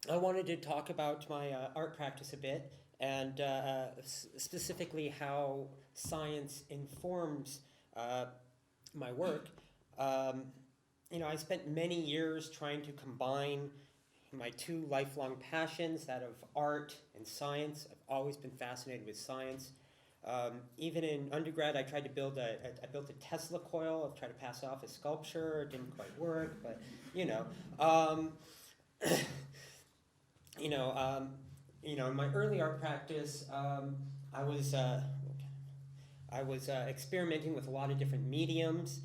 I wanted to talk about my art practice a bit and specifically how science informs my work. Um, I spent many years trying to combine my two lifelong passions, that of art and science. I've always been fascinated with science. Even in undergrad, I tried to I built a Tesla coil. I've tried to pass it off as sculpture. It didn't quite work, but you know. Um, in my early art practice, I was experimenting with a lot of different mediums.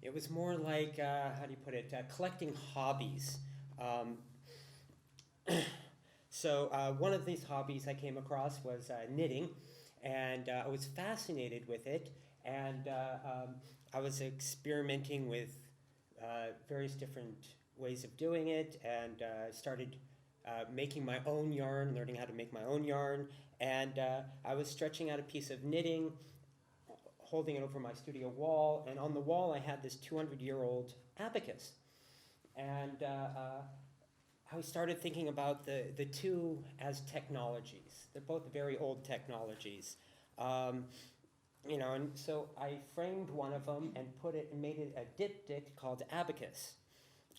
It was more like, how do you put it, collecting hobbies. Um, so one of these hobbies I came across was knitting, and I was fascinated with it, and I was experimenting with various different ways of doing it, and started making my own yarn, learning how to make my own yarn, and I was stretching out a piece of knitting, holding it over my studio wall, and on the wall I had this 200-year-old abacus. And I started thinking about the two as technologies. They're both very old technologies. And so I framed one of them and made it a diptych called Abacus.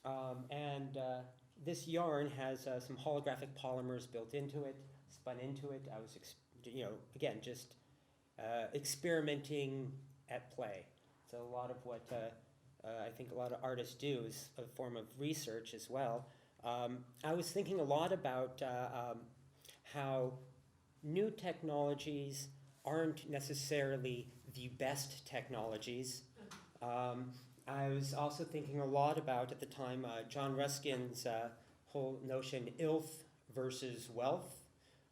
And this yarn has some holographic polymers built into it, spun into it. I was, again, just experimenting at play. So a lot of what I think a lot of artists do is a form of research as well. I was thinking a lot about how new technologies aren't necessarily the best technologies. I was also thinking a lot about, at the time, John Ruskin's whole notion, ilth versus wealth.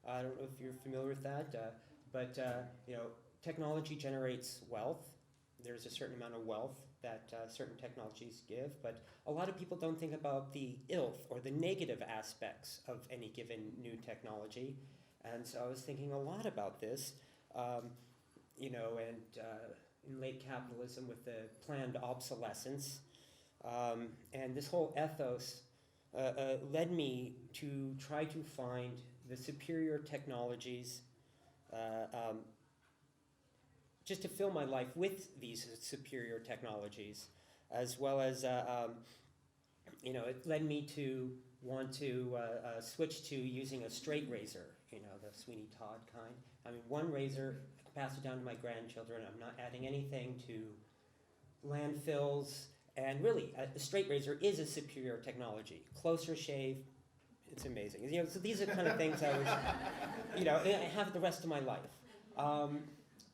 I don't know if you're familiar with that, but technology generates wealth. There's a certain amount of wealth that certain technologies give, but a lot of people don't think about the ilth or the negative aspects of any given new technology. And so I was thinking a lot about this, in late capitalism with the planned obsolescence. And this whole ethos led me to try to find the superior technologies just to fill my life with these superior technologies, as well as, it led me to want to switch to using a straight razor, the Sweeney Todd kind. I mean, one razor, I can pass it down to my grandchildren. I'm not adding anything to landfills. And really, a straight razor is a superior technology. Closer shave, it's amazing. So these are kind of things I was, I have the rest of my life.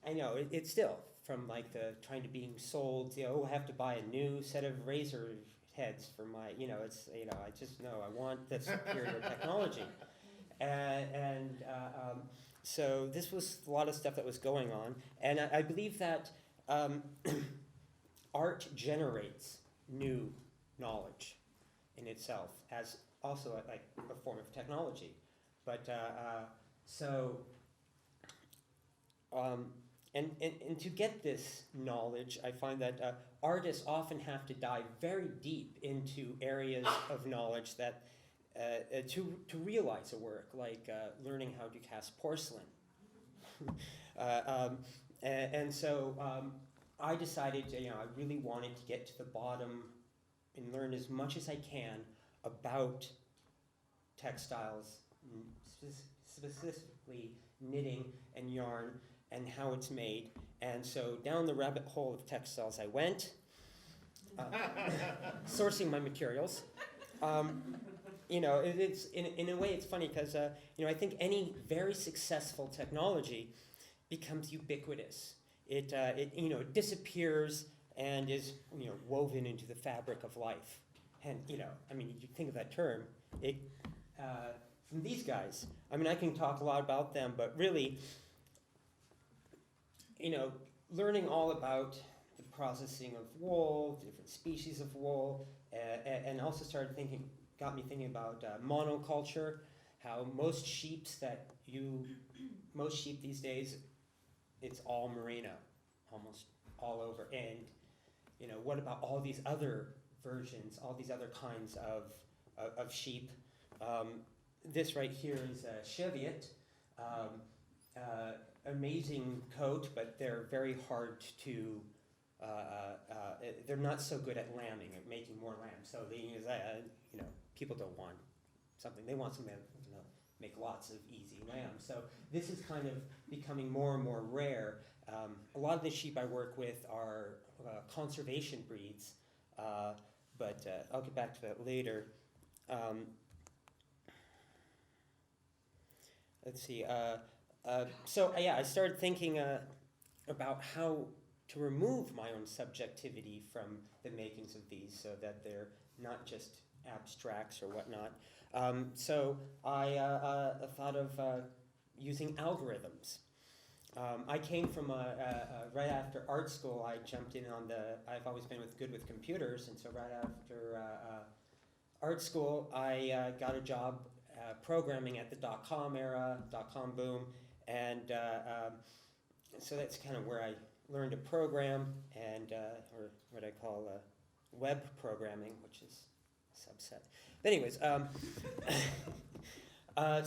I know, it's still from like the trying to being sold, I have to buy a new set of razor heads for my, I just know I want the superior technology. So this was a lot of stuff that was going on. And I believe that art generates new knowledge in itself as also a form of technology. But And to get this knowledge, I find that artists often have to dive very deep into areas of knowledge that to realize a work, like learning how to cast porcelain. So I decided, I really wanted to get to the bottom and learn as much as I can about textiles, specifically knitting and yarn, and how it's made. And so down the rabbit hole of textiles I went, sourcing my materials. It's in a way it's funny because I think any very successful technology becomes ubiquitous. It disappears and is woven into the fabric of life. And you think of that term. From these guys, I can talk a lot about them, but really, learning all about the processing of wool, different species of wool, and also got me thinking about monoculture, how most sheep these days, it's all merino, almost all over. And, what about all these other versions, all these other kinds of sheep? This right here is a Cheviot. Amazing coat, but they're very hard to, they're not so good at lambing, at making more lamb. So they use, people don't want something, they want something that, make lots of easy lamb. So this is kind of becoming more and more rare. A lot of the sheep I work with are conservation breeds, but I'll get back to that later. Let's see. I started thinking about how to remove my own subjectivity from the makings of these, so that they're not just abstracts or whatnot. So I thought of using algorithms. I came from right after art school. I jumped in on I've always been good with computers, and so right after art school, I got a job programming at the dot-com era, dot-com boom, and so that's kind of where I learned to program, and or what I call web programming, which is a subset. But anyways,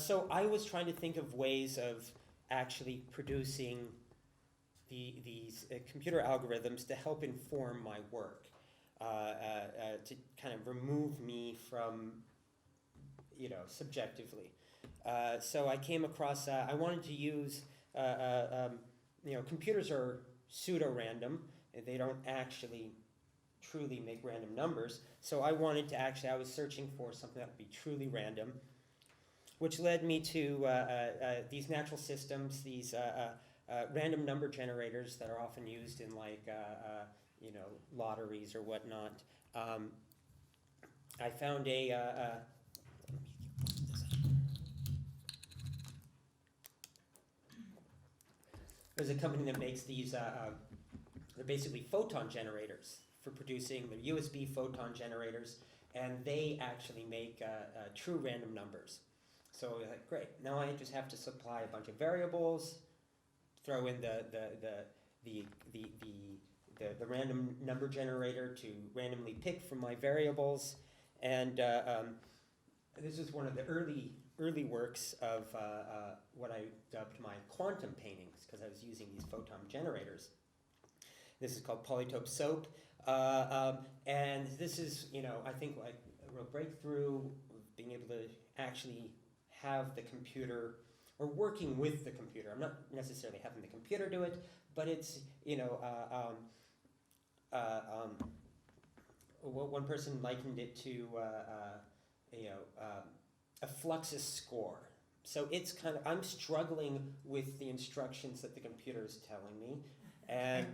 so I was trying to think of ways of actually producing these computer algorithms to help inform my work, to kind of remove me from, subjectively. So I came across, I wanted to use, computers are pseudo-random, and they don't actually truly make random numbers. So I wanted to I was searching for something that would be truly random, which led me to these natural systems, these random number generators that are often used in lotteries or whatnot. I found there's a company that makes these, they're basically photon generators for producing, the USB photon generators, and they actually make true random numbers. So great, now I just have to supply a bunch of variables, throw in the random number generator to randomly pick from my variables, and this is one of the early works of what I dubbed my quantum paintings, because I was using these photon generators. This is called polytope soap, and this is, I think like a real breakthrough, being able to actually have the computer, or working with the computer. I'm not necessarily having the computer do it, but it's, one person likened it to, a Fluxus score. So it's kind of, I'm struggling with the instructions that the computer is telling me, and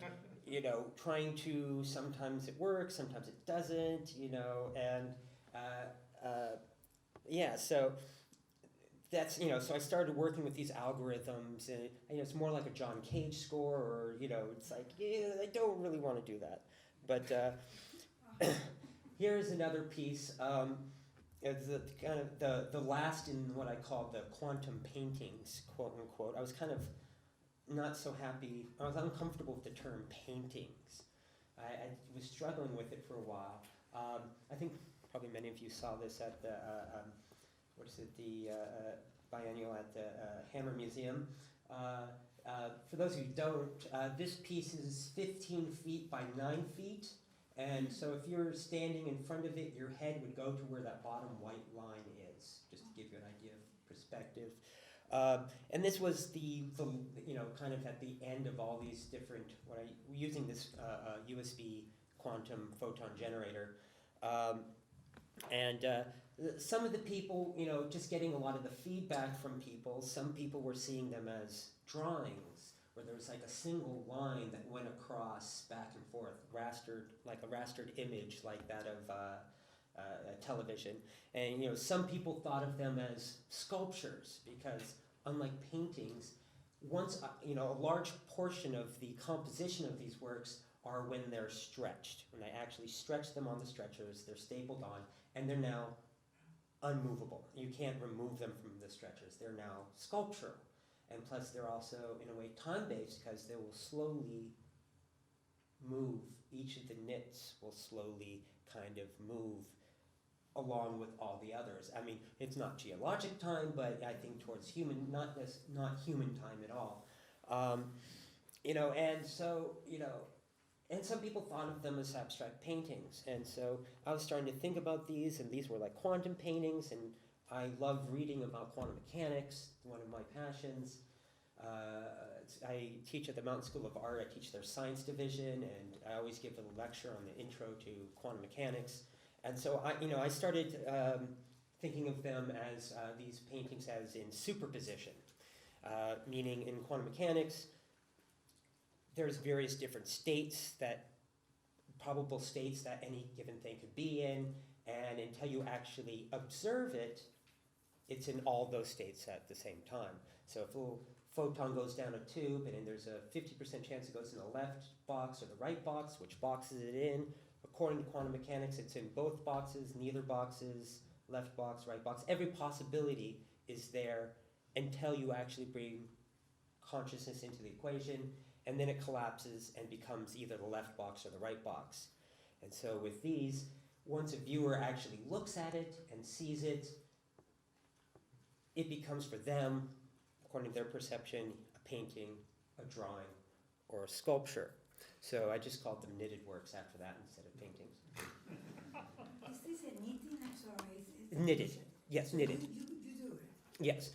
trying to, sometimes it works, sometimes it doesn't, and so that's, so I started working with these algorithms, and it's more like a John Cage score, or it's like, I don't really want to do that. But here's another piece. It's kind of the last in what I call the quantum paintings, quote unquote. I was kind of not so happy. I was uncomfortable with the term paintings. I was struggling with it for a while. I think probably many of you saw this at the the biennial at the Hammer Museum. For those who don't, this piece is 15 feet by 9 feet. And so if you're standing in front of it, your head would go to where that bottom white line is, just to give you an idea of perspective. And this was the kind of at the end of all these different, using this USB quantum photon generator. Some of the people, just getting a lot of the feedback from people. Some people were seeing them as drawings, where there was like a single line that went across back and forth, rastered, like a rastered image like that of television. And some people thought of them as sculptures, because unlike paintings, once a large portion of the composition of these works are when they're stretched. When I actually stretch them on the stretchers, they're stapled on, and they're now unmovable. You can't remove them from the stretchers. They're now sculptural. And plus they're also, in a way, time-based, because they will slowly move. Each of the knits will slowly kind of move along with all the others. I mean, it's not geologic time, but I think towards human, not human time at all. And so, and some people thought of them as abstract paintings. And so I was starting to think about these, and these were like quantum paintings, and I love reading about quantum mechanics, one of my passions. I teach at the Mountain School of Art. I teach their science division, and I always give a lecture on the intro to quantum mechanics. And so I started thinking of them as these paintings as in superposition, meaning in quantum mechanics, there's various different states probable states that any given thing could be in, and until you actually observe it, it's in all those states at the same time. So if a little photon goes down a tube, and then there's a 50% chance it goes in the left box or the right box, which box is it in? According to quantum mechanics, it's in both boxes, neither boxes, left box, right box. Every possibility is there until you actually bring consciousness into the equation, and then it collapses and becomes either the left box or the right box. And so with these, once a viewer actually looks at it and sees it, it becomes for them, according to their perception, a painting, a drawing, or a sculpture. So I just called them knitted works after that instead of paintings. Is this a knitting? I'm sorry. It's Knitted. Yes, knitted. You do it. Yes.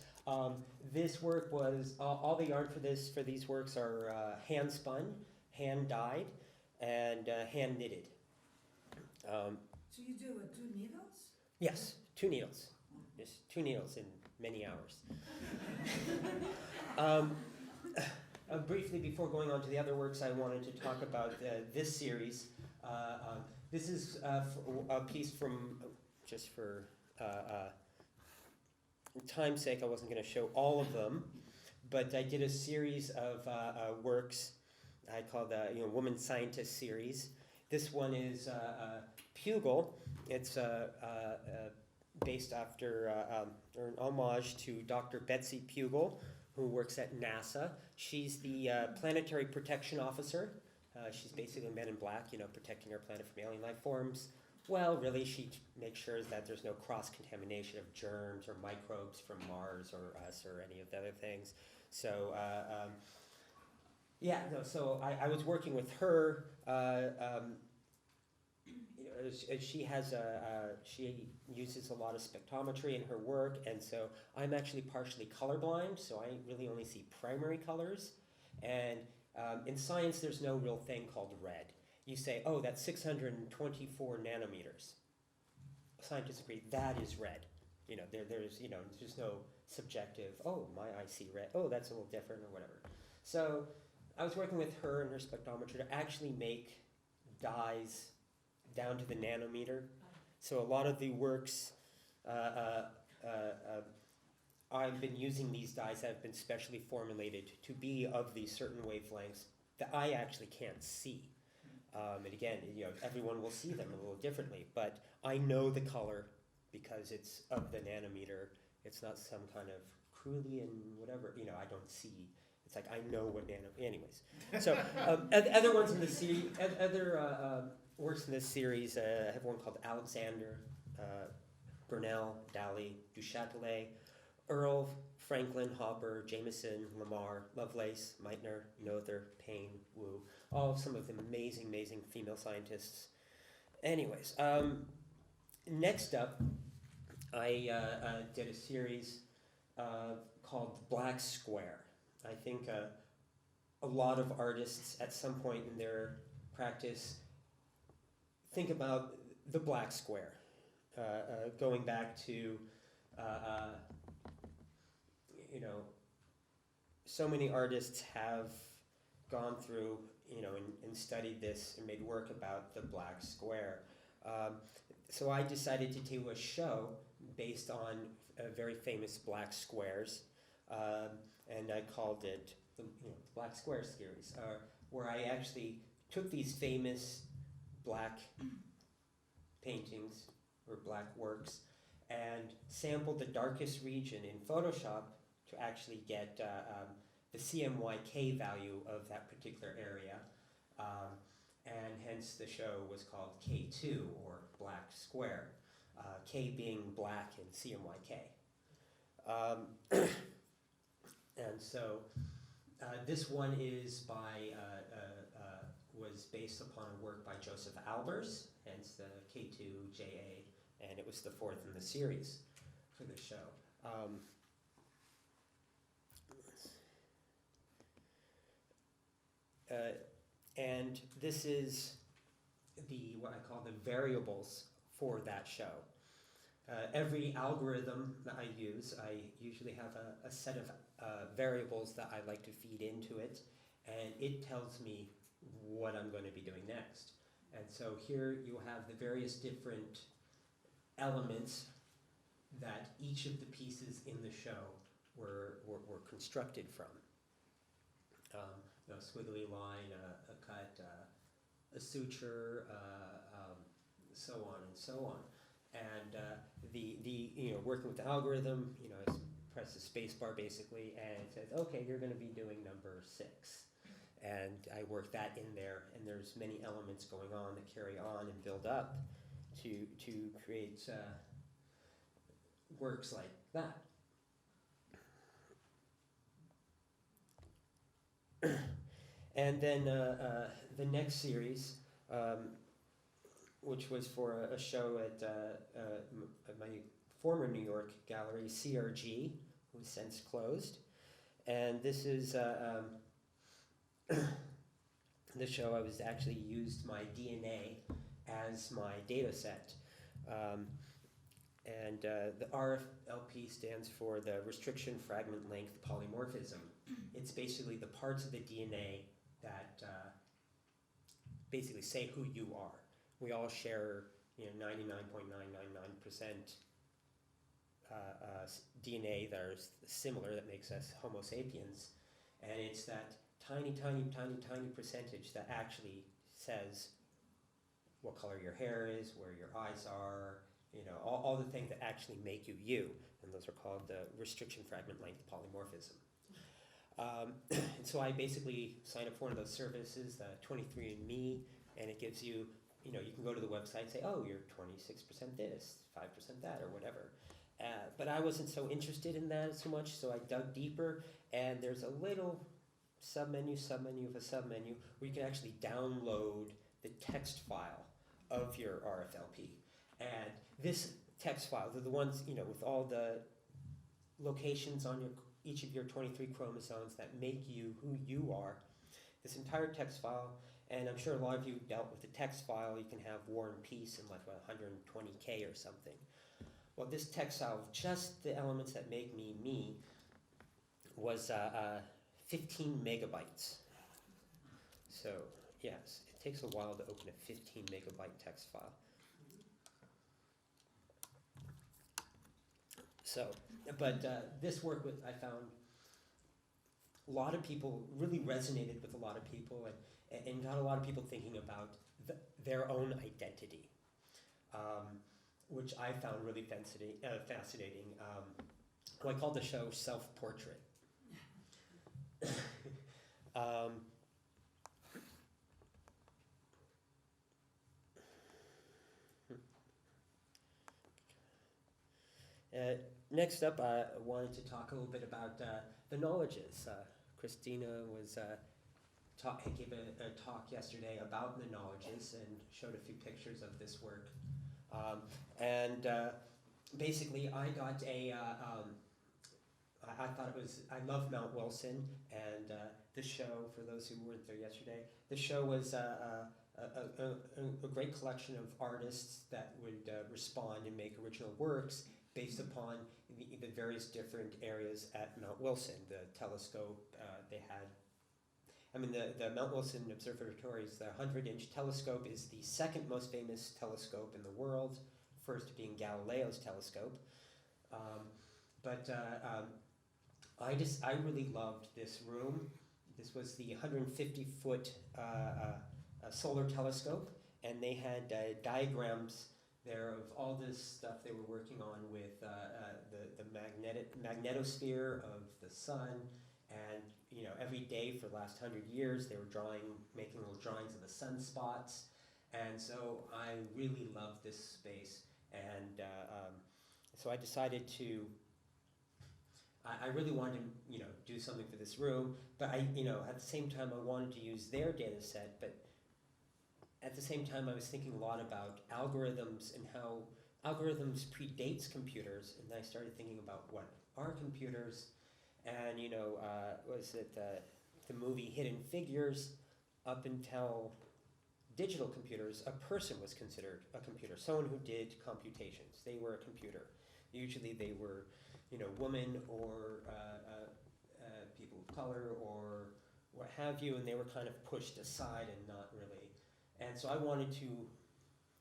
This work was, all the yarn for these works are hand spun, hand dyed, and hand knitted. So you do it 2 needles? Yes, 2 needles. Just 2 needles in many hours. Briefly, before going on to the other works, I wanted to talk about this series. This is a piece from, just for time's sake, I wasn't going to show all of them, but I did a series of works I call the Woman Scientist series. This one is Pugel. It's based after, or an homage to Dr. Betsy Pugel, who works at NASA. She's the planetary protection officer. She's basically Men in Black, protecting our planet from alien life forms. Well, really, she makes sure that there's no cross-contamination of germs or microbes from Mars or us or any of the other things. So, so I was working with her. She uses a lot of spectrometry in her work, and so I'm actually partially colorblind, so I really only see primary colors. And in science, there's no real thing called red. You say, oh, that's 624 nanometers. Scientists agree that is red. There's no subjective, oh, my eye see red, oh, that's a little different or whatever. So I was working with her and her spectrometer to actually make dyes down to the nanometer. So a lot of the works, I've been using these dyes that have been specially formulated to be of these certain wavelengths that I actually can't see. And again, everyone will see them a little differently, but I know the color because it's of the nanometer. It's not some kind of Krulian whatever, I don't see. It's like I know what anyways. So other ones in the series, works in this series, I have one called Alexander, Burnell, Dali, Du Châtelet, Earl, Franklin, Hopper, Jameson, Lamar, Lovelace, Meitner, Noether, Payne, Wu, all of some of them amazing, amazing female scientists. Anyways, next up, I did a series called Black Square. I think a lot of artists at some point in their practice think about the black square, going back to, so many artists have gone through, and studied this and made work about the black square. So I decided to do a show based on very famous black squares, and I called it the Black Square series, where I actually took these famous black paintings or black works and sampled the darkest region in Photoshop to actually get the CMYK value of that particular area, and hence the show was called K2 or Black Square. K being black and CMYK. And so this one is was based upon a work by Joseph Albers, hence the K2JA, and it was the fourth in the series for the show. And this is what I call the variables for that show. Every algorithm that I use, I usually have a set of variables that I like to feed into it, and it tells me what I'm going to be doing next. And so here you have the various different elements that each of the pieces in the show were constructed from. Squiggly line, a cut, a suture, so on and so on. And working with the algorithm, I press the space bar basically, and it says, okay, you're going to be doing number 6. And I work that in there, and there's many elements going on that carry on and build up to create works like that. And then the next series, which was for a show at my former New York gallery, CRG, who's since closed. And this is the show I was actually used my DNA as my data set. And the RFLP stands for the restriction fragment length polymorphism. It's basically the parts of the DNA that basically say who you are. We all share 99.999% DNA that are similar, that makes us Homo sapiens. And it's that tiny percentage that actually says what color your hair is, where your eyes are, all the things that actually make you you. And those are called the restriction fragment length polymorphism. And so I basically sign up for one of those services, 23andMe, and it gives you, you can go to the website and say, oh, you're 26% this, 5% that, or whatever. But I wasn't so interested in that so much, so I dug deeper, and there's a little submenu of a submenu where you can actually download the text file of your RFLP. And this text file, they're the ones, with all the locations on each of your 23 chromosomes that make you who you are. This entire text file, and I'm sure a lot of you dealt with the text file. You can have War and Peace in like 120K or something. Well, this text file, just the elements that make me me, was 15 megabytes. So yes, it takes a while to open a 15 megabyte text file. So, but this work I found a lot of people really resonated with a lot of people, and got a lot of people thinking about their own identity, which I found really fascinating. I called the show Selfportrait. Next up, I wanted to talk a little bit about the knowledges. Christina gave a talk yesterday about the knowledges and showed a few pictures of this work. Basically, I got I thought I love Mount Wilson, and the show, for those who weren't there yesterday, the show was a great collection of artists that would respond and make original works based upon the various different areas at Mount Wilson. The telescope they had, the Mount Wilson Observatory's the 100-inch telescope is the second most famous telescope in the world, first being Galileo's telescope. I really loved this room. This was the 150-foot solar telescope, and they had diagrams there of all this stuff they were working on with the magnetosphere of the sun, and every day for the last 100 years they were making little drawings of the sunspots, and so I really loved this space. And so I decided to, I really wanted to, do something for this room, but at the same time I wanted to use their data set, but at the same time I was thinking a lot about algorithms and how algorithms predates computers, and I started thinking about what are computers, and was it the movie Hidden Figures, up until digital computers, a person was considered a computer, someone who did computations. They were a computer. Usually they were, women or people of color or what have you, and they were kind of pushed aside and not really. And so I wanted to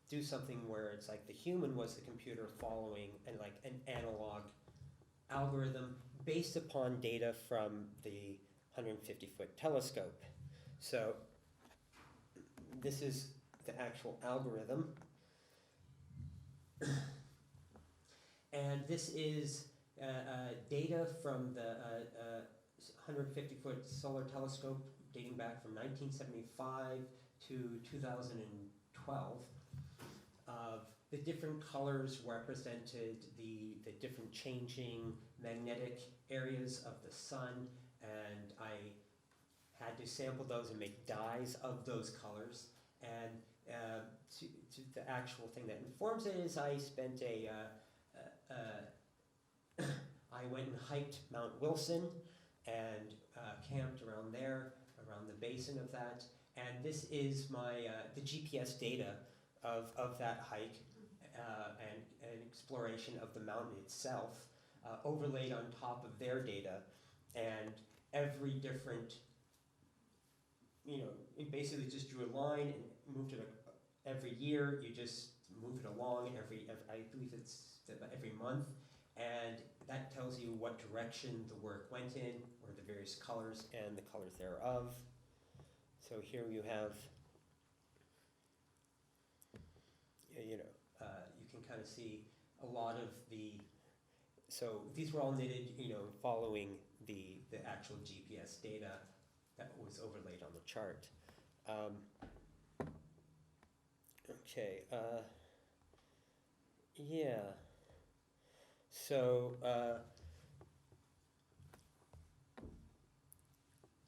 do something where it's like the human was the computer following and like an analog algorithm based upon data from the 150-foot telescope. So this is the actual algorithm. And this is data from the 150-foot solar telescope dating back from 1975 to 2012. The different colors represented the different changing magnetic areas of the sun, and I had to sample those and make dyes of those colors. And to the actual thing that informs it is I spent I went and hiked Mount Wilson and camped around there, around the basin of that. And this is my the GPS data of that hike and exploration of the mountain itself, overlaid on top of their data. And every different, it basically just drew a line and moved it every year. You just move it along I believe it's every month, and that tells you what direction the work went in, or the various colors and the colors thereof. So here you have, you can kind of see a lot of so these were all knitted, following the actual GPS data that was overlaid on the chart. Okay, yeah. So,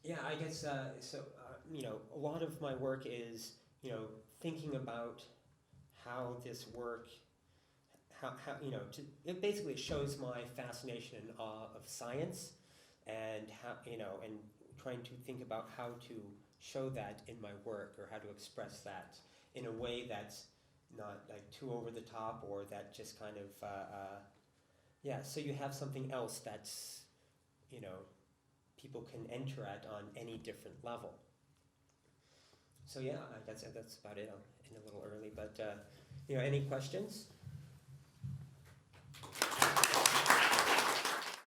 yeah, I guess, a lot of my work is, thinking about how this work, it basically shows my fascination and awe of science, and how, and trying to think about how to show that in my work, or how to express that in a way that's not like too over the top, or that just kind of, so you have something else that's, people can enter at on any different level. So yeah, that's about it. I'm in a little early, but any questions?